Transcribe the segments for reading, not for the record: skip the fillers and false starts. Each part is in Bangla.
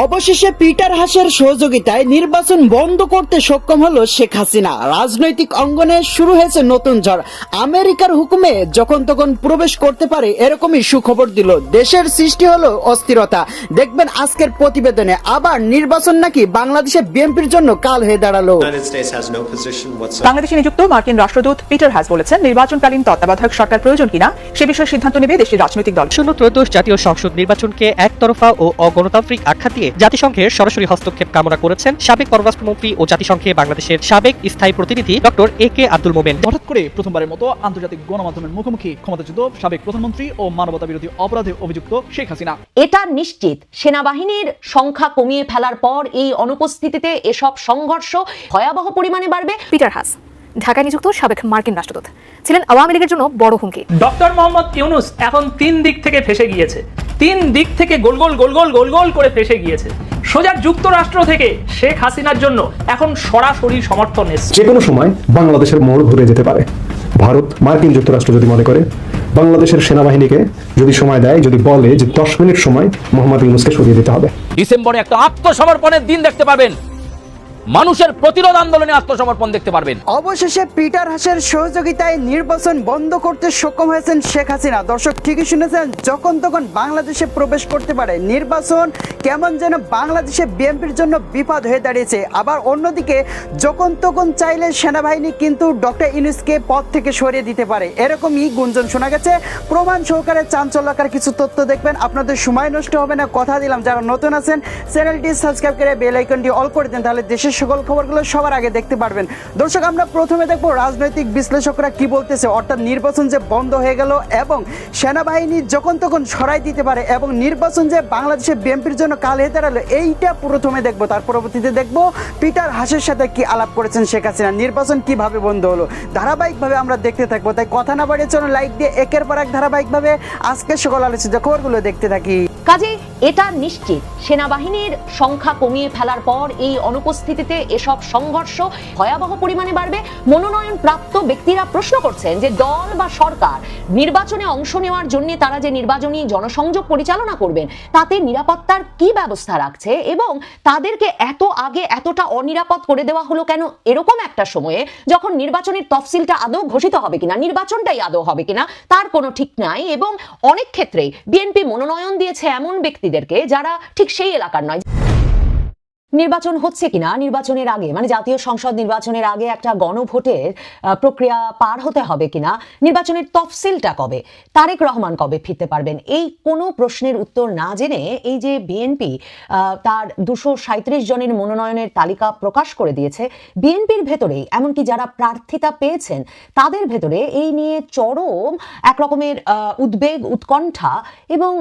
অবশেষে পিটার হাসের সহযোগিতায় নির্বাচন বন্ধ করতে সক্ষম হলো শেখ হাসিনা। রাজনৈতিক অঙ্গনে শুরু হয়েছে নতুন ঝড়। আমেরিকার হুকুমে যখন তখন প্রবেশ করতে পারে এরকমই সুখবর দিল। দেশের সৃষ্টি হলো অস্থিরতা। দেখবেন আজকের প্রতিবেদনে। আবার নির্বাচন নাকি বাংলাদেশে বিএনপির জন্য কাল হয়ে দাঁড়ালো। বাংলাদেশে নিযুক্ত মার্কিন রাষ্ট্রদূত পিটার হাস বলেছেন, নির্বাচনকালীন তত্ত্বাবধায়ক সরকার প্রয়োজন কিনা সে বিষয়ে সিদ্ধান্ত নেবে দেশের রাজনৈতিক দল। ত্রয়োদশ জাতীয় সংসদ নির্বাচনকে একতরফা ও অগণতান্ত্রিক আখ্যা দিয়ে জাতিসংঘের সরাসরি হস্তক্ষেপ কামনা করেছেন সাবেক পররাষ্ট্রমন্ত্রী ও জাতিসংঘে বাংলাদেশের সাবেক স্থায়ী প্রতিনিধি ডক্টর এ.কে আব্দুল মোমেন। হঠাৎ করে প্রথমবারের মতো আন্তর্জাতিক গণমাধ্যমের মুখোমুখি ক্ষমতাচ্যুত সাবেক প্রধানমন্ত্রী ও মানবতা বিরোধী অপরাধে অভিযুক্ত শেখ হাসিনা। এটা নিশ্চিত, সেনাবাহিনীর সংখ্যা কমিয়ে ফেলার পর এই অনুপস্থিতিতে এসব সংঘর্ষ ভয়াবহ পরিমাণে বাড়বে। পিটার হাস ঢাকায় নিযুক্ত সাবেক মার্কিন রাষ্ট্রদূত ছিলেন আওয়ামী লীগের জন্য বড় হুমকি। ডক্টর মোহাম্মদ ইউনূস এখন 3 দিক থেকে ফেসে গিয়েছে, 3 দিক থেকে গোল গোল করে ফেসে গিয়েছে। সোজা যুক্তরাষ্ট্র থেকে শেখ হাসিনার জন্য এখন সরাসরি সমর্থন এসেছে। যে কোনো সময় বাংলাদেশের মোড় ঘুরে যেতে পারে। ভারত, মার্কিন যুক্তরাষ্ট্র যদি মনে করে বাংলাদেশের সেনাবাহিনীকে যদি সময় দেয়, যদি বলে যে 10 মিনিট সময় মোহাম্মদ ইউনূসকে সরিয়ে দিতে হবে। ডিসেম্বরে একটা আত্মসমর্পণের দিন দেখতে পাবেন, মানুষের প্রতিরোধ আন্দোলনে আত্মসমর্পণ দেখতে পারবেন। অবশেষে পিটার হাসের সহযোগিতায় নির্বাচন বন্ধ করতে সক্ষম হয়েছেন শেখ হাসিনা। দর্শক ঠিকই শুনেছেন, যখন তখন বাংলাদেশে প্রবেশ করতে পারে। নির্বাচন কেমন যেন বাংলাদেশে বিএনপির জন্য বিপদ হয়ে দাঁড়িয়েছে। আবার অন্যদিকে যখন তখন চাইলে সেনাবাহিনী কিন্তু ডক্টর ইউনূসকে পদ থেকে সরিয়ে দিতে পারে, এরকমই গুঞ্জন শোনা গেছে। প্রমাণ সহকারে চাঞ্চল্যকর কিছু তথ্য দেখবেন, আপনাদের সময় নষ্ট হবে না, কথা দিলাম। যারা নতুন আছেন চ্যানেলটি সাবস্ক্রাইব করে বেল আইকনটি অল করে দেন, তাহলে দেশের সকল খবরগুলো সবার আগে দেখতে পারবেন। দর্শক, আমরা প্রথমে দেখবো রাজনৈতিক বিশ্লেষকরা কি বলতেছে। অর্থাৎ নির্বাচন যে বন্ধ হয়ে গেল এবং সেনাবাহিনী যখন তখন সরাই দিতে পারে এবং নির্বাচন যে বাংলাদেশে বিএনপির জন্য কাল হয়ে দাঁড়ালো, এইটা প্রথমে দেখবো। তার পরবর্তীতে দেখবো পিটার হাসের সাথে কি আলাপ করেছেন শেখ হাসিনা, নির্বাচন কিভাবে বন্ধ হলো। ধারাবাহিকভাবে আমরা দেখতে থাকবো। তাই কথা না বাড়িয়ে চলুন লাইক দিয়ে একের পর এক ধারাবাহিকভাবে আজকের সকল আলোচিত খবরগুলো দেখতে থাকি। কাজে এটা নিশ্চিত, সেনাবাহিনীর সংখ্যা কমিয়ে ফেলার পর এই অনুপস্থিতিতে এসব সংঘর্ষ ভয়াবহ পরিমাণে বাড়বে। মনোনয়ন প্রাপ্ত ব্যক্তিরা প্রশ্ন করছেন যে দল বা সরকার নির্বাচনে অংশ নেওয়ার জন্য তারা যে নির্বাচনী জনসংযোগ পরিচালনা করবেন তাতে নিরাপত্তার কি ব্যবস্থা রাখছে এবং তাদেরকে এত আগে এতটা অনিরাপদ করে দেওয়া হলো কেন এরকম একটা সময়ে, যখন নির্বাচনের তফসিলটা আদৌ ঘোষিত হবে কিনা, নির্বাচনটাই আদৌ হবে কিনা তার কোনো ঠিক নাই। এবং অনেক ক্ষেত্রেই বিএনপি মনোনয়ন দিয়েছে এমন ব্যক্তিদেরকে যারা ঠিক সেই এলাকার নয়। নির্বাচন হচ্ছে কিনা নির্বাচনের আগে, মানে জাতীয় সংসদ নির্বাচনের আগে একটা গণভোটের প্রক্রিয়া পার হতে হবে কিনা, নির্বাচনের তফসিলটা কবে, তারেক রহমান কবে ফিরতে পারবেন, এই কোনো প্রশ্নের উত্তর না জেনে এই যে বিএনপি তার 237 জনের মনোনয়নের তালিকা প্রকাশ করে দিয়েছে, বিএনপির ভেতরেই এমনকি যারা প্রার্থিতা পেয়েছেন তাদের ভেতরে এই নিয়ে চরম এক রকমের উদ্বেগ, উৎকণ্ঠা এবং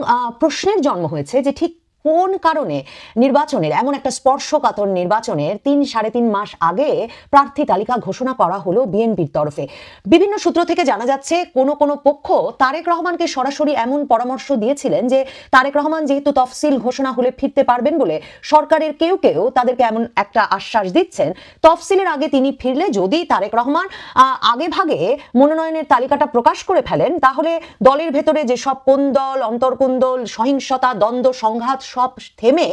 প্রশ্নের জন্ম হয়েছে যে ঠিক কোন কারণে নির্বাচনের এমন একটা স্পর্শকাতর নির্বাচনের 3-3.5 মাস আগে প্রার্থী তালিকা ঘোষণা করা হলো বিএনপির তরফে। বিভিন্ন সূত্র থেকে জানা যাচ্ছে কোনো পক্ষ তারেক রহমানকে সরাসরি এমন পরামর্শ দিয়েছিলেন যে তারেক রহমান যেহেতু তফসিল ঘোষণা হলে ফিরতে পারবেন বলে সরকারের কেউ তাদেরকে এমন একটা আশ্বাস দিচ্ছেন, তফসিলের আগে তিনি ফিরলে যদি তারেক রহমান আগে ভাগে মনোনয়নের তালিকাটা প্রকাশ করে ফেলেন তাহলে দলের ভেতরে যেসব কোন্দল, অন্তর্কুন্দল, সহিংসতা, দ্বন্দ্ব, সংঘাত সব থেমে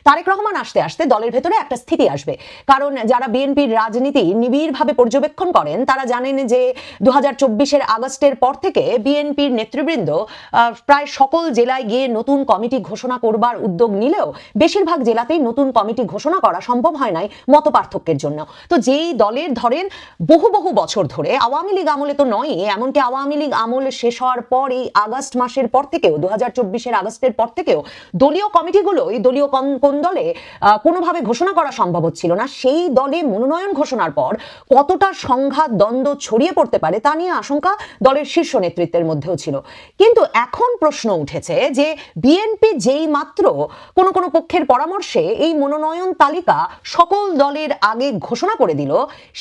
তারেক রহমান আসতে আসতে দলের ভেতরে একটা স্থিতি আসবে। কারণ যারা বিএনপির রাজনীতি নিবিড়ভাবে পর্যবেক্ষণ করেন তারা জানেন যে 2024-এর আগস্টের পর থেকে বিএনপির নেতৃবৃন্দ প্রায় সকল জেলায় গিয়ে নতুন কমিটি ঘোষণা করবার উদ্যোগ নিলেও বেশিরভাগ জেলাতেই নতুন কমিটি ঘোষণা করা সম্ভব হয় নাই মতপার্থক্যের জন্য। তো যেই দলের ধরেন বহু বছর ধরে আওয়ামী লীগ আমলে তো নয়, এমনকি আওয়ামী লীগ আমল শেষ হওয়ার পর এই আগস্ট মাসের পর থেকেও 2024-এর আগস্টের পর থেকেও দলীয় কমিটিগুলো এই দলীয় কোন দলে কোনোভাবে ঘোষণা করা সম্ভব হচ্ছিল না। সেই দলে মনোনয়ন ঘোষণার পর কতটা সংঘাত, দ্বন্দ্ব ছড়িয়ে পড়তে পারে তা নিয়ে আশঙ্কা দলের শীর্ষ নেতৃত্বের মধ্যেও ছিল। কিন্তু এখন প্রশ্ন উঠেছে যে বিএনপি যেই মাত্র কোনো পক্ষের পরামর্শে এই মনোনয়ন তালিকা সকল দলের আগে ঘোষণা করে দিল,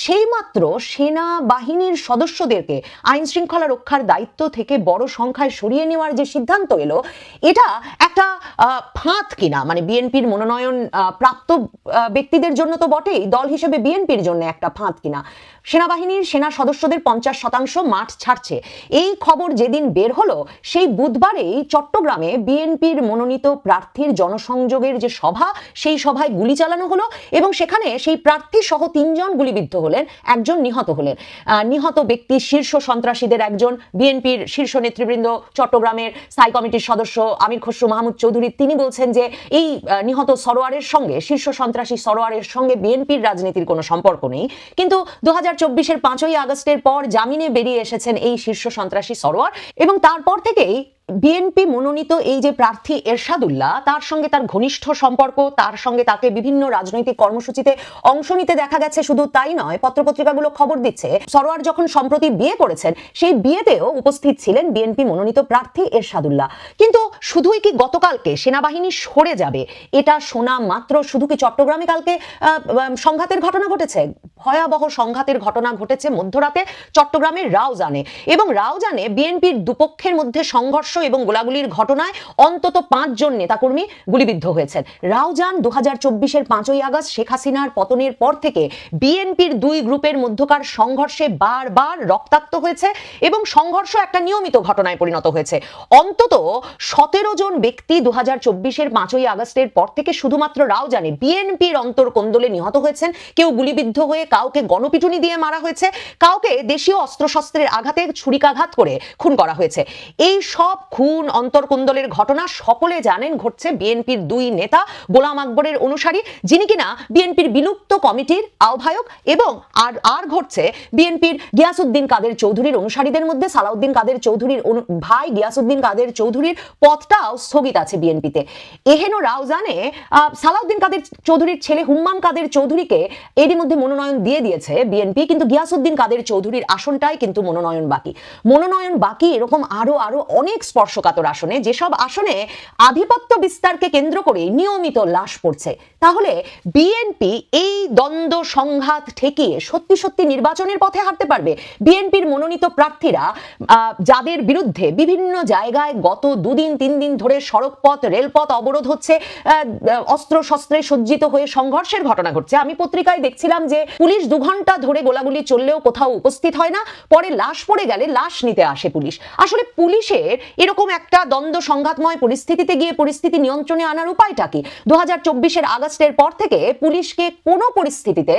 সেই মাত্র সেনাবাহিনীর সদস্যদেরকে আইন শৃঙ্খলা রক্ষার দায়িত্ব থেকে বড় সংখ্যায় সরিয়ে নেওয়ার যে সিদ্ধান্ত এলো, এটা একটা ফাঁদ কিনা, মানে বিএনপির মনোনয়ন প্রাপ্ত ব্যক্তিদের জন্য তো বটেই, দল হিসেবে বিএনপির জন্য একটা ফাঁদ কিনা সেনাবাহিনীর সেনা সদস্যদের 50% মাঠ ছাড়ছে। এই খবর যেদিন বের হলো সেই বুধবারেই চট্টগ্রামে বিএনপির মনোনীত প্রার্থীর জনসংযোগের যে সভা, সেই সভায় গুলি চালানো হলো এবং সেখানে সেই প্রার্থী সহ 3 জন গুলিবিদ্ধ হলেন, একজন নিহত হলেন। নিহত ব্যক্তি শীর্ষ সন্ত্রাসীদের একজন, বিএনপির শীর্ষ নেতৃবৃন্দ, চট্টগ্রামের স্থায়ী কমিটির সদস্য আমির খসরু মাহমুদ চৌধুরী, তিনি বলছেন যে এই নিহত সরোয়ারের সঙ্গে, শীর্ষ সন্ত্রাসী সরোয়ারের সঙ্গে বিএনপির রাজনীতির কোনো সম্পর্ক নেই। কিন্তু 2024-এর 5ই আগস্টের পর জামিনে বেরিয়ে এসেছেন এই শীর্ষ সন্ত্রাসী সরোয়ার এবং তারপর থেকেই বিএনপি মনোনীত এই যে প্রার্থী এরশাদুল্লাহ, তার সঙ্গে তার ঘনিষ্ঠ সম্পর্ক, তার সঙ্গে তাকে বিভিন্ন রাজনৈতিক কর্মসূচিতে অংশ নিতে দেখা গেছে। শুধু তাই নয়, পত্রপত্রিকাগুলো খবর দিচ্ছে সরোয়ার যখন সম্প্রতি বিয়ে করেছেন সেই বিয়েতেও উপস্থিত ছিলেন বিএনপি মনোনীত প্রার্থী এরশাদুল্লাহ। কিন্তু শুধুই কি গতকালকে সেনাবাহিনী সরে যাবে এটা শোনা মাত্র শুধু কি চট্টগ্রামে কালকে সংঘাতের ঘটনা ঘটেছে? ভয়াবহ সংঘাতের ঘটনা ঘটেছে মধ্যরাতে চট্টগ্রামের রাউজানে, এবং রাউজানে বিএনপির দুপক্ষের মধ্যে সংঘর্ষ এবং গোলাগুলির ঘটনায় অন্তত 5 জন নেতাকর্মী গুলিবিদ্ধ হয়েছেন। রাউজান 2024-এর 5ই আগস্ট শেখ হাসিনার পতনের পর থেকে বিএনপির 2 গ্রুপের মধ্যকার সংঘর্ষে বারবার রক্তাক্ত হয়েছে এবং সংঘর্ষ একটা নিয়মিত ঘটনায় পরিণত হয়েছে। অন্তত 17 জন ব্যক্তি 2024-এর 5ই আগস্টের পর থেকে শুধুমাত্র রাউজানে বিএনপির অন্তর্কোন্দলে নিহত হয়েছেন। কেউ গুলিবিদ্ধ হয়ে, কাউকে গণপিটুনি দিয়ে মারা হয়েছে, কাউকে দেশীয় অস্ত্রশস্ত্রের আঘাতে ছুরিকাঘাত করে খুন করা হয়েছে। এই সব খুন, অন্তর্কোন্দলের ঘটনা সকলে জানেন ঘটছে বিএনপির 2 নেতা গোলাম আকবরের অনুসারী, যিনি কিনা বিএনপির বিলুপ্ত কমিটির আহ্বায়ক, এবং আর ঘটছে বিএনপির গিয়াসউদ্দিন কাদের চৌধুরীর অনুসারীদের মধ্যে সালাউদ্দিন কাদের চৌধুরীর ভাই গিয়াসউদ্দিন কাদের চৌধুরীর পদটাও স্থগিত আছে বিএনপিতে। এহেন রাউজানে সালাউদ্দিন কাদের চৌধুরীর ছেলে হুম্মাম কাদের চৌধুরীকে এরই মধ্যে মনোনয়ন দিয়ে দিয়েছে বিএনপি, কিন্তু গিয়াসউদ্দিন কাদের চৌধুরীর আসনটাই কিন্তু মনোনয়ন বাকি। এরকম আরো অনেক স্পর্শকাতর আসনে, যেসব আসনে আধিপত্য বিস্তারকে কেন্দ্র করে নিয়মিত লাশ পড়ছে। তাহলে বিএনপি এই দ্বন্দ্ব সংঘাত ঠেকিয়ে সত্যি নির্বাচনের পথে হাঁটতে পারবে? বিএনপির মনোনীত প্রার্থীরা যাদের বিরুদ্ধে বিভিন্ন জায়গায় গত 2 দিন 3 দিন ধরে সড়কপথ, রেলপথ অবরোধ হচ্ছে, অস্ত্র শস্ত্রে সজ্জিত হয়ে সংঘর্ষের ঘটনা ঘটছে। আমি পত্রিকায় দেখছিলাম যে পুলিশ 2 ঘন্টা ধরে গোলাগুলি চললেও কোথাও উপস্থিত হয় না, পরে লাশ পড়ে গেলে লাশ নিতে আসে পুলিশ। আসলে পুলিশের এরকম একটা দ্বন্দ্ব সংঘাতময় পরিস্থিতিতে গিয়ে পরিস্থিতি নিয়ন্ত্রণে আনার উপায়টা কি? 2024-এর আগস্টের পর থেকে পুলিশকে কোনো পরিস্থিতিতে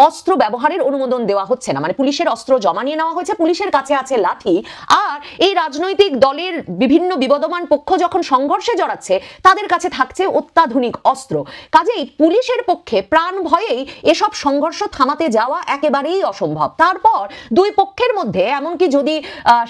অস্ত্র ব্যবহারের অনুমোদন দেওয়া হচ্ছে না। মানে পুলিশের অস্ত্র জমা নিয়ে নেওয়া হয়েছে, পুলিশের কাছে আছে লাঠি, আর এই রাজনৈতিক দলের বিভিন্ন বিবদমান পক্ষ যখন সংঘর্ষে জড়াচ্ছে তাদের কাছে থাকছে অত্যাধুনিক অস্ত্র। কাজেই পুলিশের পক্ষে প্রাণ ভয়েই এসব সংঘর্ষ থামাতে যাওয়া একেবারেই অসম্ভব। তারপর 2 পক্ষের মধ্যে এমনকি যদি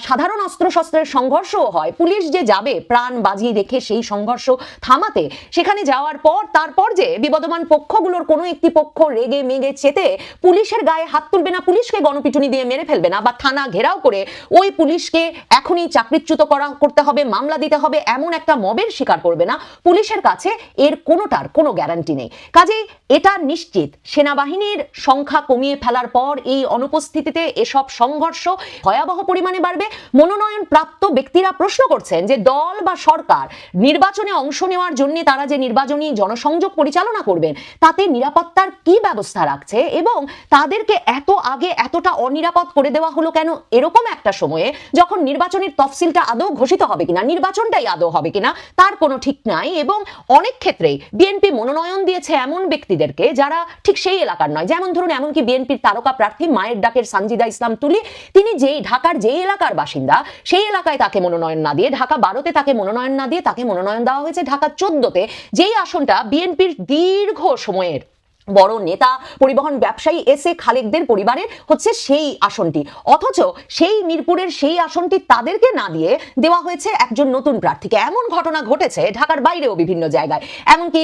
সাধারণ অস্ত্রশস্ত্রের সংঘর্ষও হয়, পুলিশ যে যাবে প্রাণ বাজি রেখে সেই সংঘর্ষ থামাতে, সেখানে যাওয়ার পর তারপর যে বিবদমান পক্ষগুলোর কোনো একটি পক্ষ রেগে মেগে চেতে পুলিশের গায়ে হাত তুলবে না, পুলিশকে গণপিটুনি দিয়ে মেরে ফেলবে না, বা থানা ঘেরাও করে ওই পুলিশকে এখনই চাকরিচ্যুত করতে হবে, মামলা দিতে হবে, এমন একটা মবের শিকার করবে না, পুলিশের কাছে এর কোনোটার কোনো গ্যারান্টি নেই। কাজেই এটা নিশ্চিত সেনাবাহিনীর সংখ্যা কমিয়ে ফেলার পর এই অনুপস্থিতিতে এসব সংঘর্ষ ভয়াবহ পরিমাণে বাড়বে। মনোনয়ন প্রাপ্ত ব্যক্তিরা প্রশ্ন করছেন যে দল বা সরকার নির্বাচনে অংশ নেওয়ার জন্য তারা যে নির্বাচনী জনসংযোগ পরিচালনা করবেন তাতে নিরাপত্তার কি ব্যবস্থা রাখছে, এবং তাদেরকে এত আগে এতটা অনিরাপদ করে দেওয়া হলো কেন এরকম একটা সময়ে, যখন নির্বাচনের তফসিলটা আদৌ ঘোষিত হবে কিনা, নির্বাচনটাই আদৌ হবে কিনা তার কোনো ঠিক নাই। এবং অনেক ক্ষেত্রেই বিএনপি মনোনয়ন দিয়েছে এমন ব্যক্তিদেরকে যারা ঠিক সেই এলাকার নয়। যেমন ধরুন, এমনকি বিএনপির তারকা প্রার্থী মায়ের ডাকের সানজিদা ইসলাম তুলি, তিনি ঢাকার যেই এলাকার বাসিন্দা সেই এলাকায় তাকে মনোনয়ন না দিয়ে, ঢাকা 12-তে তাকে মনোনয়ন না দিয়ে তাকে মনোনয়ন দেওয়া হয়েছে ঢাকা 14-তে, যেই আসনটা বিএনপির দীর্ঘ সময়ের বড় নেতা পরিবহন ব্যবসায়ী এস এ খালেকদের পরিবারের হচ্ছে সেই আসনটি। অথচ সেই মিরপুরের সেই আসনটি তাদেরকে না দিয়ে দেওয়া হয়েছে একজন নতুন প্রার্থীকে। এমন ঘটনা ঘটেছে ঢাকার বাইরেও বিভিন্ন জায়গায়। এমনকি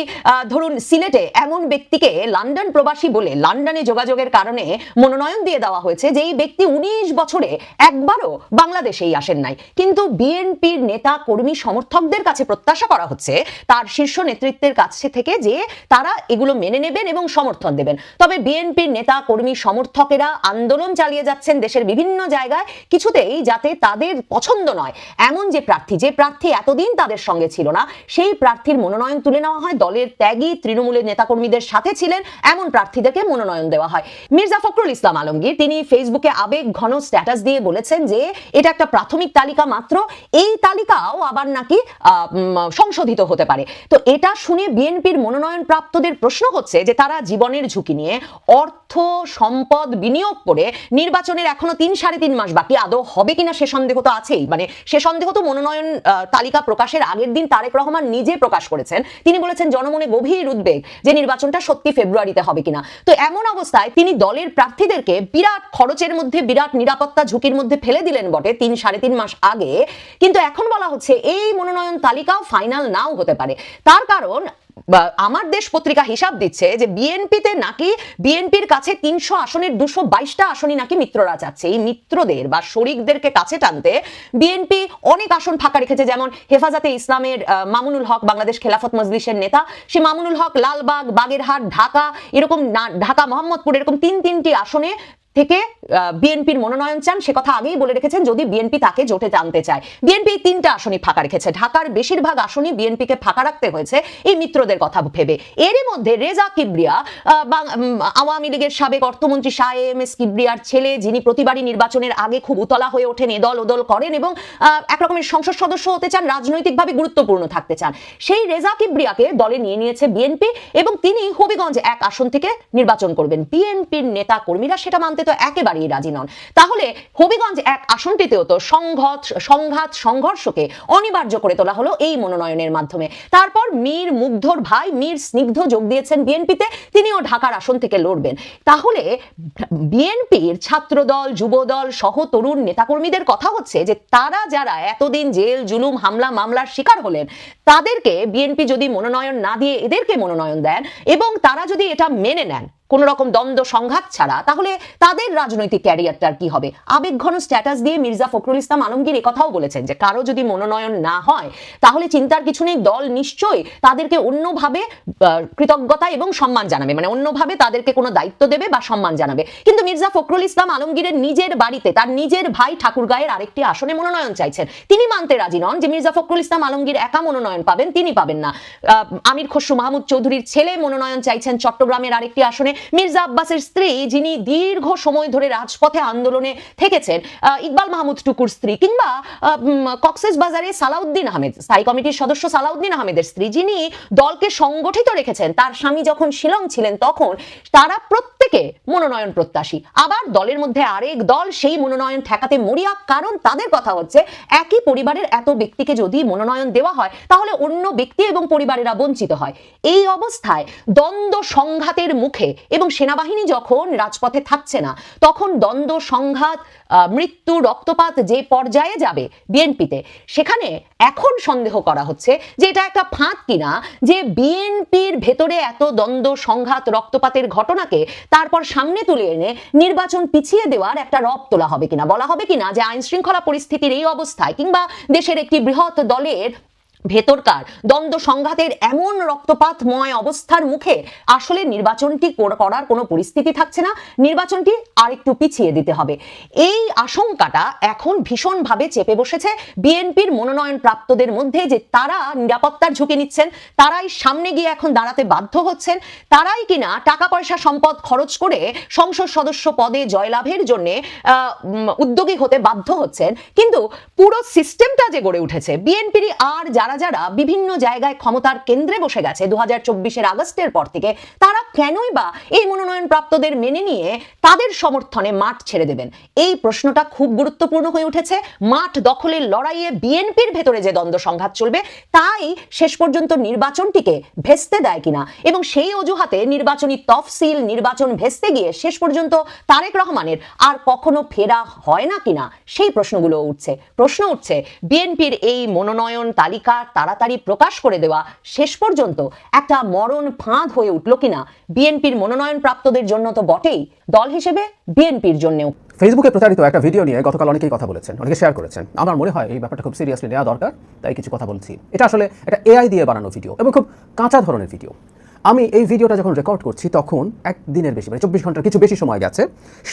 ধরুন সিলেটে এমন ব্যক্তিকে লন্ডন প্রবাসী বলে লন্ডনে যোগাযোগের কারণে মনোনয়ন দিয়ে দেওয়া হয়েছে, যেই ব্যক্তি 19 বছরে একবারও বাংলাদেশেই আসেন নাই। কিন্তু বিএনপির নেতা কর্মী সমর্থকদের কাছে প্রত্যাশা করা হচ্ছে তার শীর্ষ নেতৃত্বের কাছে থেকে যে তারা এগুলো মেনে নেবেন এবং সমর্থন দেবেন। তবে বিএনপির নেতা কর্মী সমর্থকেরা আন্দোলন চালিয়ে যাচ্ছেন দেশের বিভিন্ন জায়গায়, কিছুতেই যাতে তাদের পছন্দ নয় এমন যে প্রার্থী এতদিন তাদের সঙ্গে ছিল না, সেই প্রার্থীর মনোনয়ন তুলে নেওয়া হয়। দলের ত্যাগী তৃণমূলের নেতাকর্মীদের সাথে ছিলেন এমন প্রার্থীদেরকে মনোনয়ন দেওয়া হয়। মির্জা ফখরুল ইসলাম আলমগীর তিনি ফেসবুকে আবেগ ঘন স্ট্যাটাস দিয়ে বলেছেন যে এটা একটা প্রাথমিক তালিকা মাত্র, এই তালিকাও আবার নাকি সংশোধিত হতে পারে। তো এটা শুনে বিএনপির মনোনয়ন প্রাপ্তদের প্রশ্ন হচ্ছে যে তারা জীবনের ঝুঁকি নিয়ে অর্থ সম্পদ বিনিয়োগ করে নির্বাচনের এখনো 3-3.5 মাস বাকি, আদৌ হবে কিনা সে সন্দেহ তো আছেই। মানে সে সন্দেহ তো মনোনয়ন তালিকা প্রকাশের আগের দিন তারেক রহমান নিজে প্রকাশ করেছেন। তিনি বলেছেন জনমনে গভীর উদ্বেগ যে নির্বাচনটা সত্যি ফেব্রুয়ারিতে হবে কিনা। তো এমন অবস্থায় তিনি দলের প্রার্থীদেরকে বিরাট খরচের মধ্যে, বিরাট নিরাপত্তা ঝুঁকির মধ্যে ফেলে দিলেন বটে 3-3.5 মাস আগে, কিন্তু এখন বলা হচ্ছে এই মনোনয়ন তালিকাও ফাইনাল নাও হতে পারে। তার কারণ আমার দেশ পত্রিকা হিসাব দিচ্ছে যে বিএনপির কাছে 300 আসনের 222টা আসনই নাকি মিত্ররা চাচ্ছে। এই মিত্রদের বা শরিকদেরকে কাছে টানতে বিএনপি অনেক আসন ফাঁকা রেখেছে, যেমন হেফাজতে ইসলামের মামুনুল হক, বাংলাদেশ খেলাফত মজলিসের নেতা, সে মামুনুল হক লালবাগ, বাগেরহাট, ঢাকা, এরকম ঢাকা মোহাম্মদপুর, এরকম 3-3টি আসনে থেকে বিএনপির মনোনয়ন চান। সে কথা আগেই বলে রেখেছেন যদি বিএনপি তাকে জোটে টানতে চায়। বিএনপি 3টা আসনই ফাঁকা রেখেছে, ঢাকার বেশিরভাগ আসনই বিএনপিকে ফাঁকা রাখতে হয়েছে এই মিত্রদের কথা ভেবে। এরই মধ্যে রেজা কিবরিয়া, আওয়ামী লীগের সাবেক অর্থমন্ত্রী শাহ এম.এস কিবরিয়ার ছেলে, যিনি প্রতিবারই নির্বাচনের আগে খুব উতলা হয়ে ওঠেন, এদল ওদল করেন এবং একরকমের সংসদ সদস্য হতে চান, রাজনৈতিকভাবে গুরুত্বপূর্ণ থাকতে চান, সেই রেজা কিবরিয়াকে দলে নিয়ে নিয়েছে বিএনপি এবং তিনি হবিগঞ্জ 1 আসন থেকে নির্বাচন করবেন। বিএনপির নেতা কর্মীরা সেটা মানতে তো একেবারেই রাজি নন। তাহলে হবিগঞ্জ 1 আসনটিতেও তো সংঘাত সংঘর্ষকে অনিবার্য করে তোলা হলো এই মনোনয়নের মাধ্যমে। তারপর মীর মুগ্ধর ভাই মীর স্নিগ্ধ যোগ দিয়েছেন বিএনপিতে, তিনিও ঢাকার আসন থেকে লড়বেন। তাহলে বিএনপির ছাত্রদল, যুবদল সহ তরুণ নেতাকর্মীদের কথা হচ্ছে যে তারা যারা এতদিন জেল জুলুম হামলা মামলার শিকার হলেন, তাদেরকে বিএনপি যদি মনোনয়ন না দিয়ে এদেরকে মনোনয়ন দেন এবং তারা যদি এটা মেনে নেন কোন রকম দ্বন্দ্ব সংঘাত ছাড়া, তাহলে তাদের রাজনৈতিক ক্যারিয়ারটার কি হবে? আবেগঘন স্ট্যাটাস দিয়ে মির্জা ফখরুল ইসলাম আলমগীর কথাও বলেছেন যে কারো যদি মনোনয়ন না হয় তাহলে চিন্তার কিছু নেই, দল নিশ্চয়ই তাদেরকে অন্যভাবে কৃতজ্ঞতা এবং সম্মান জানাবে, মানে অন্যভাবে তাদেরকে কোনো দায়িত্ব দেবে বা সম্মান জানাবে। কিন্তু মির্জা ফখরুল ইসলাম আলমগীরের নিজের বাড়িতে তার নিজের ভাই ঠাকুরগাঁয়ের আরেকটি আসনে মনোনয়ন চাইছেন, তিনি মানতে রাজি নন যে মির্জা ফখরুল ইসলাম আলমগীর একা মনোনয়ন পাবেন, তিনি পাবেন না। আমির খসরু মাহমুদ চৌধুরীর ছেলে মনোনয়ন চাইছেন চট্টগ্রামের আরেকটি আসনে। মির্জা আব্বাসের স্ত্রী, যিনি দীর্ঘ সময় ধরে রাজপথে আন্দোলনে থেকেছেন, ইকবাল মাহমুদ টুকুর স্ত্রী, কিংবা কক্সেস বাজারে সালাউদ্দিন আহমেদ, স্থায়ী কমিটির সদস্য সালাউদ্দিন আহমেদের স্ত্রী, যিনি দলকে সংগঠিত রেখেছেন, তার স্বামী যখন শিলং ছিলেন তখন, তারা প্রত্যেকে মনোনয়ন প্রত্যাশী। আবার দলের মধ্যে আরেক দল সেই মনোনয়ন ঠেকাতে মরিয়া, কারণ তাদের কথা হচ্ছে একই পরিবারের এত ব্যক্তিকে যদি মনোনয়ন দেওয়া হয় তাহলে অন্য ব্যক্তি এবং পরিবারেরা বঞ্চিত হয়। এই অবস্থায় দ্বন্দ্ব সংঘাতের মুখে এবং সেনাবাহিনী যখন রাজপথে থাকছে না, তখন দ্বন্দ্ব সংঘাত, মৃত্যু, রক্তপাত যে পর্যায়ে যাবে বিএনপিতে, সেখানে এখন সন্দেহ করা হচ্ছে যে এটা একটা ফাঁদ কিনা, যে বিএনপির ভেতরে এত দ্বন্দ্ব সংঘাত রক্তপাতের ঘটনাকে তারপর সামনে তুলে এনে নির্বাচন পিছিয়ে দেওয়ার একটা রব তোলা হবে কিনা, বলা হবে কিনা যে আইন শৃঙ্খলা পরিস্থিতির এই অবস্থায় কিংবা দেশের একটি বৃহৎ দলের ভেতরকার দ্বন্দ্ব সংঘাতের এমন রক্তপাতময় অবস্থার মুখে আসলে নির্বাচনটি করার কোনো পরিস্থিতি থাকছে না, নির্বাচনটি আরেকটু পিছিয়ে দিতে হবে। এই আশঙ্কাটা এখন ভীষণভাবে চেপে বসেছে বিএনপির মনোনয়ন প্রাপ্তদের মধ্যে, যে তারা নিরাপত্তার ঝুঁকি নিচ্ছেন, তারাই সামনে গিয়ে এখন দাঁড়াতে বাধ্য হচ্ছেন, তারাই কিনা টাকা পয়সা সম্পদ খরচ করে সংসদ সদস্য পদে জয়লাভের জন্য উদ্যোগী হতে বাধ্য হচ্ছেন। কিন্তু পুরো সিস্টেমটা যে গড়ে উঠেছে বিএনপির, আর যারা যারা বিভিন্ন জায়গায় ক্ষমতার কেন্দ্রে বসে গেছে 2024-এর আগস্টের পর থেকে, তারা কেনই বা এই মনোনয়ন প্রাপ্তদের মেনে নিয়ে তাদের সমর্থনে মাঠ ছেড়ে দেবেন? এই প্রশ্নটা খুব গুরুত্বপূর্ণ হয়ে উঠেছে। মাঠ দখলের লড়াইয়ে বিএনপির ভেতরে যে দ্বন্দ্ব সংঘাত চলবে, তাই শেষ পর্যন্ত নির্বাচনটিকে ভেস্তে দেয় কিনা, এবং সেই অজুহাতে নির্বাচনী তফসিল, নির্বাচন ভেস্তে গিয়ে শেষ পর্যন্ত তারেক রহমানের আর কখনো ফেরা হয় না কিনা, সেই প্রশ্নগুলো উঠছে। প্রশ্ন উঠছে বিএনপির এই মনোনয়ন তালিকা তাড়াতাড়ি প্রকাশ করে দেওয়া শেষ পর্যন্ত একটা মরণ ফাঁদ হয়ে উঠল কিনা বিএনপির মনোনয়ন প্রাপ্তদের জন্য তো বটেই, দল হিসেবে বিএনপির জন্যও। ফেসবুকে প্রচারিত একটা ভিডিও নিয়ে গতকাল অনেকেই কথা বলেছেন, অনেকে শেয়ার করেছেন। আমার মনে হয় এই ব্যাপারটা খুব সিরিয়াসলি নেওয়া দরকার, তাই কিছু কথা বলছি। এটা আসলে এটা এআই দিয়ে বানানো ভিডিও এবং খুব কাঁচা ধরনের ভিডিও। আমি এই ভিডিওটা যখন রেকর্ড করছি তখন একদিনের বেশি মানে 24 ঘন্টার কিছু বেশি সময় গেছে,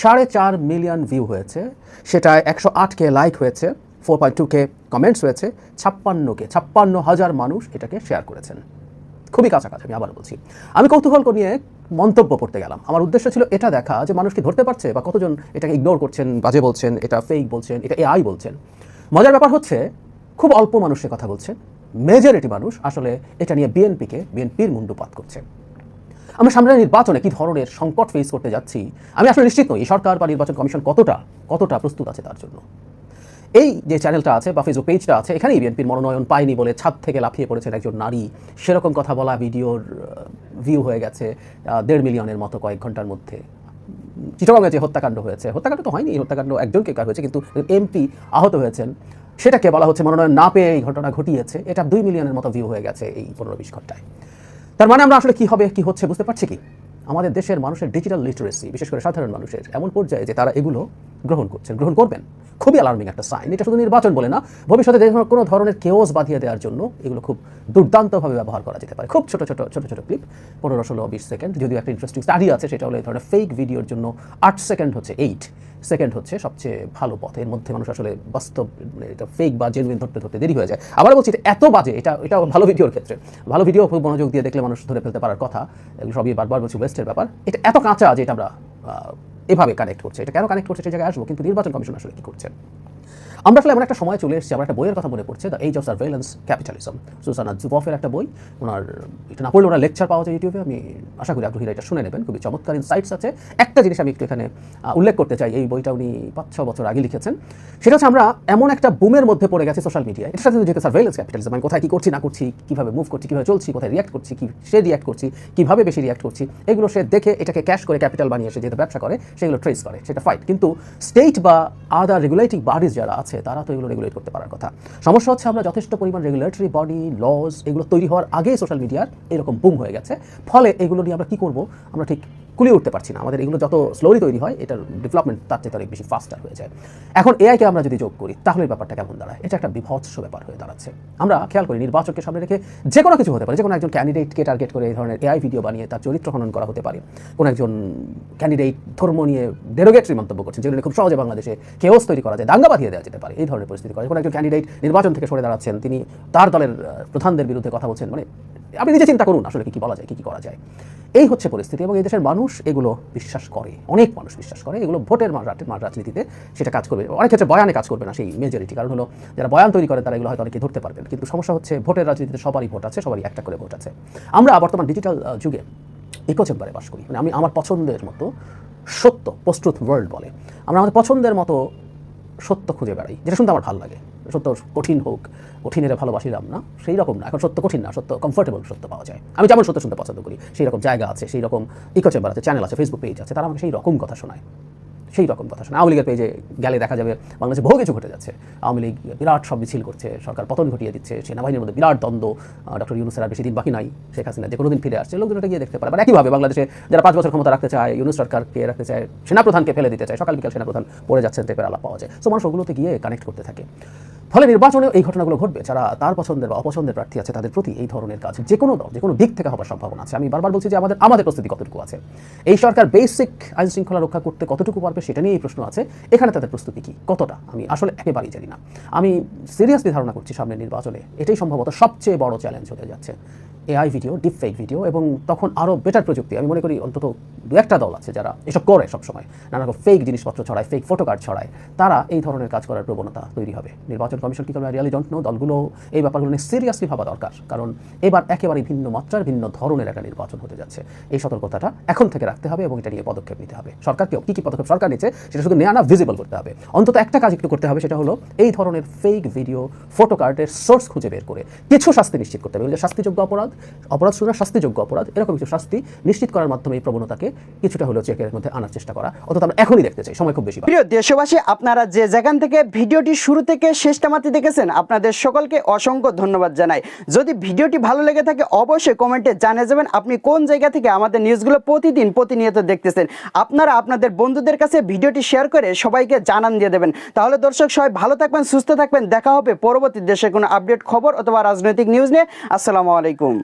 4.5 মিলিয়ন ভিউ হয়েছে, সেটায় 108K লাইক হয়েছে, 4.2K কমেন্টস হয়েছে, 56,000 মানুষ এটাকে শেয়ার করেছেন। খুবই কাছাকাছি, আমি আবার বলছি। আমি কৌতূহল নিয়ে মন্তব্য পড়তে গেলাম। আমার উদ্দেশ্য ছিল এটা দেখা যে মানুষ কি ধরতে পারছে বা কতজন এটাকে ইগনোর করছেন, বাজে বলছেন, এটা ফেক বলছেন, এটা এআই বলছেন। মজার ব্যাপার হচ্ছে খুব অল্প মানুষের কথা বলছে, মেজরিটি মানুষ আসলে এটা নিয়ে বিএনপির মুন্ডুপাত করছে। আমরা সামনের নির্বাচনে কি ধরনের সংকট ফেস করতে যাচ্ছি আমি আসলে নিশ্চিত নই। এই সরকার বা নির্বাচন কমিশন কতটা প্রস্তুত আছে তার জন্য। এই যে চ্যানেলটা আছে বা ফেসবুক পেজটা আছে, এখানেই বিএনপির মনোনয়ন পায়নি বলে ছাদ থেকে লাফিয়ে পড়েছেন একজন নারী, সেরকম কথা বলা ভিডিওর ভিউ হয়ে গেছে 1.5 মিলিয়নের মতো কয়েক ঘন্টার মধ্যে। চিটাগাংয়ে যে হত্যাকাণ্ড হয়েছে, হত্যাকাণ্ড তো হয়নি, হত্যাকাণ্ড একজনকে হয়েছে, কিন্তু এমপি আহত হয়েছেন, সেটাকে বলা হচ্ছে মনোনয়ন না পেয়ে এই ঘটনা ঘটিয়েছে। এটা 2 মিলিয়নের মতো ভিউ হয়ে গেছে এই 15-20 ঘন্টায়। তার মানে আমরা আসলে কি হচ্ছে বুঝতে পারছি কি? আমাদের দেশের মানুষের ডিজিটাল লিটারেসি, বিশেষ করে সাধারণ মানুষের এমন পর্যায়ে যে তারা এগুলো গ্রহণ করবেন। খুবই অ্যালার্মিং একটা সাইন। এটা শুধু নির্বাচন বলে না, ভবিষ্যতে কোনো ধরনের কেওস বাঁধিয়ে দেওয়ার জন্য এগুলো খুব দুর্দান্তভাবে ব্যবহার করা যেতে পারে। খুব ছোট ক্লিপ, 15-16-20 সেকেন্ড। যদিও একটা ইন্টারেস্টিং স্টাডি আছে, সেটা হলো এই ধরনের ফেক ভিডিওর জন্য 8 সেকেন্ড হচ্ছে 8 সেকেন্ড হচ্ছে সবচেয়ে ভালো পথ। এর মধ্যে মানুষ আসলে বাস্তব এটা ফেক বা জেনুইন ধরতে দেরি হয়ে যায়। আবার বলছি, এটা এত বাজে, এটা ভালো ভিডিওর ক্ষেত্রে, ভালো ভিডিও খুব মনোযোগ দিয়ে দেখলে মানুষ ধরে ফেলতে পারার কথা। এগুলো সবই বারবার বলছি ওয়েস্টের ব্যাপার। এটা এত কাঁচা যে এটা আমরা এভাবে কানেক্ট করছে। এটা কেন কানেক্ট করছে সেই জায়গায় আসবো, কিন্তু নির্বাচন কমিশন আসলে কি করছে? আমরা আসলে এমন একটা সময় চলে এসেছি, আমার একটা বইয়ের কথা মনে পড়ছে, the age of surveillance capitalism, Shoshana জুবফের একটা বই। এটা না পড়লে ওনার লেকচার পাওয়া যায় ইউটিউবে, আমি আশা করি আগ্রহীরা এটা শুনে নেবেন। খুবই চমৎকার ইনসাইটস আছে। একটা জিনিস আমি একটু এখানে উল্লেখ করতে চাই, এই বইটা উনি 5-6 বছর আগে লিখেছেন। সেটা হচ্ছে আমরা এমন একটা বুমের মধ্যে পড়ে গেছি সোশ্যাল মিডিয়ায়। এটার সাথে যেহেতু সার্ভেইলেন্স ক্যাপিটালিজম, আমি কোথায় কী করছি না করছি, কীভাবে মুভ করছি, কীভাবে চলছি, কোথায় রিয়াক্ট করছি, সে রিয়াক্ট করছি, কীভাবে বেশি রিয়াক্ট করছি, এগুলো সে দেখে এটাকে ক্যাশ করে ক্যাপিটাল বানিয়ে এসে যেহেতু ব্যবসা করে সেগুলো ট্রেস করে, সেটা ফাইট। কিন্তু স্টেট বা আদার রেগুলেটিং বডিজ যারা আছে তারা তো এগুলো রেগুলেট করতে পারার কথা। সমস্যা হচ্ছে আমরা যথেষ্ট পরিমাণ রেগুলেটরি বডি, লজ এগুলো তৈরি হওয়ার আগেই সোশ্যাল মিডিয়ার এরকম বুম হয়ে গেছে। ফলে এগুলো নিয়ে আমরা কী করবো আমরা ঠিক কুলিয়ে উঠতে পারছি না। আমাদের এগুলো যত স্লোলি তৈরি হয়, এটার ডেভেলপমেন্ট তার চেয়ে অনেক বেশি ফাস্টার হয়ে যায়। এখন এআইকে আমরা যদি যোগ করি তাহলে ব্যাপারটা কেমন দাঁড়ায়? এটা একটা বিভৎস ব্যাপার হয়ে দাঁড়াচ্ছে। আমরা খেয়াল করি নির্বাচনকে সামনে রেখে যে কোনো কিছু হতে পারে। যে কোনো একজন ক্যান্ডিডেটকে টার্গেট করে এই ধরনের এআই ভিডিও বানিয়ে তার চরিত্র খনন করা হতে পারে। কোনো একজন ক্যান্ডিডেট ধর্ম নিয়ে ডেরোগেটরি মন্তব্য করছেন, যেগুলো খুব সহজে বাংলাদেশে কেওস তৈরি করা যায়, দাঙ্গা বাঁধিয়ে দেওয়া যেতে পারে। এই ধরনের পরিস্থিতি করে কোনো একজন ক্যান্ডিডেট নির্বাচন থেকে সরে দাঁড়াচ্ছেন, তিনি তার দলের প্রধানদের বিরুদ্ধে কথা বলছেন। মানে আপনি নিজে চিন্তা করুন আসলে কি বলা যায়, কি করা যায়। এই হচ্ছে পরিস্থিতি। এবং এই দেশের মানুষ এগুলো বিশ্বাস করে, অনেক মানুষ বিশ্বাস করে। এগুলো ভোটের রাজনীতিতে সেটা কাজ করবে, অনেক ক্ষেত্রে বয়ানে কাজ করবে না সেই মেজরিটি। কারণ হলো যারা বয়ান তৈরি করে তারা এগুলো হয়তো অনেকে ধরতে পারবেন। কিন্তু সমস্যা হচ্ছে ভোটের রাজনীতিতে সবারই ভোট আছে, সবারই একটা করে ভোট আছে। আমরা বর্তমান ডিজিটাল যুগে ইকো চেম্বারে বাস করি। মানে আমি আমার পছন্দের মতো সত্য, পোস্ট ট্রুথ ওয়ার্ল্ড বলে, আমরা আমাদের পছন্দের মতো সত্য খুঁজে বেড়াই, যেটা শুনতে আমার ভালো লাগে। সত্য কঠিন হোক, কঠিনের ভালোবাসিলাম না, সেই রকম না। এখন সত্য কঠিন না, সত্য কমফোর্টেবল সত্য পাওয়া যায়। আমি যেমন সত্য শুনতে পছন্দ করি, সেই রকম জায়গা আছে, সেই রকম ইকো চেম্বার আছে, চ্যানেল আছে, ফেসবুক পেজ আছে, তারা আমাকে সেই রকম কথা শোনায়। আওয়ামী লীগের পেজে গেলে দেখা যাবে বাংলাদেশে বহু কিছু ঘটে যাচ্ছে। আওয়ামী লীগ বিরাট সব মিছিল করছে, সরকার পতন ঘটিয়ে দিচ্ছে, সেনাবাহিনীর মধ্যে বিরাট দ্বন্দ্ব, ডক্টর ইউনূসের আর বেশি দিন বাকি নাই, শেখ হাসিনা যে কোনো দিন ফিরে আসছে, লোকজন এটা গিয়ে দেখতে পারে। আবার একইভাবে বাংলাদেশে যারা 5 বছর ক্ষমতা রাখতে চায়, ইউনূস সরকারকে রাখতে চায়, সেনাপ্রধানকে ফেলে দিতে চায়, সকাল বিকাল সেনাপ্রধান পড়ে যাচ্ছেন টাইপের আলাপ পাওয়া যায়। সো মানুষ ওগুলোতে গিয়ে কানেক্ট করতে থাকে। ফলে নির্বাচনেও এই ঘটনাগুলো ঘটবে। যারা তার পছন্দের বা অপছন্দের প্রার্থী আছে তাদের প্রতি এই ধরনের কাজ যে কোনো দল, যে কোনো দিক থেকে হওয়ার সম্ভাবনা আছে। আমি বারবার বলছি যে আমাদের প্রস্তুতি কতটুকু আছে, এই সরকার বেসিক আইন শৃঙ্খলা রক্ষা করতে কতটুকু পারবে সেটা নিয়ে এই প্রশ্ন আছে। এখানে তাদের প্রস্তুতি কি, কতটা, আমি আসলে একেবারেই জানি না। আমি সিরিয়াসলি ধারণা করছি সামনের নির্বাচনে এটাই সম্ভবত সবচেয়ে বড় চ্যালেঞ্জ হতে যাচ্ছে, AI video, deep fake video, এবং তখন আরও বেটার প্রযুক্তি। আমি মনে করি অন্তত 2-1টা দল আছে যারা এসব করে সবসময়, নানা রকম ফেক জিনিসপত্র ছড়ায়, ফেক ফটো কার্ড ছড়ায়, তারা এই ধরনের কাজ করার প্রবণতা তৈরি হবে। নির্বাচন কমিশন কী করবে রিয়ালি ডোন্ট নো। দলগুলো এই ব্যাপারগুলো নিয়ে সিরিয়াসলি ভাবা দরকার, কারণ এবার একেবারেই ভিন্ন মাত্রার, ভিন্ন ধরনের একটা নির্বাচন হতে যাচ্ছে। এই সতর্কতাটা এখন থেকে রাখতে হবে এবং এটা নিয়ে পদক্ষেপ নিতে হবে। সরকারকেও কী পদক্ষেপ সরকার নিচ্ছে সেটা শুধু নেওয়া না, ভিজিবল করতে হবে। অন্তত একটা কাজ একটু করতে হবে, সেটা হলো এই ধরনের ফেক ভিডিও, ফটো কার্ডের সোর্স খুঁজে বের করে কিছু শাস্তি নিশ্চিত করতে হবে। শাস্তিযোগ্য অপরাধ শুধু শাস্তিযোগ্য অপরাধ, এরকম কিছু শাস্তি নিশ্চিত করার মাধ্যমে এই প্রবণতাকে কিছুটা হলেও চেকের মধ্যে আনার চেষ্টা করা। অন্তত আমরা এখনই দেখতে চাই, সময় খুব বেশি। প্রিয় দেশবাসী, আপনারা যে যেখান থেকে ভিডিওটি শুরু থেকে শেষটা মাত্র দেখেছেন, আপনাদের সকলকে অসংখ্য ধন্যবাদ জানাই। যদি ভিডিওটি ভালো লেগে থাকে অবশ্যই কমেন্টে জানিয়ে যাবেন আপনি কোন জায়গা থেকে আমাদের নিউজগুলো প্রতিনিয়ত দেখতেছেন। আপনারা আপনাদের বন্ধুদের কাছে ভিডিওটি শেয়ার করে সবাইকে জানান দিয়ে দেবেন। তাহলে দর্শক সবাই ভালো থাকবেন, সুস্থ থাকবেন। দেখা হবে পরবর্তী দেশের কোনো আপডেট খবর অথবা রাজনৈতিক নিউজ নিয়ে। আসসালামু আলাইকুম।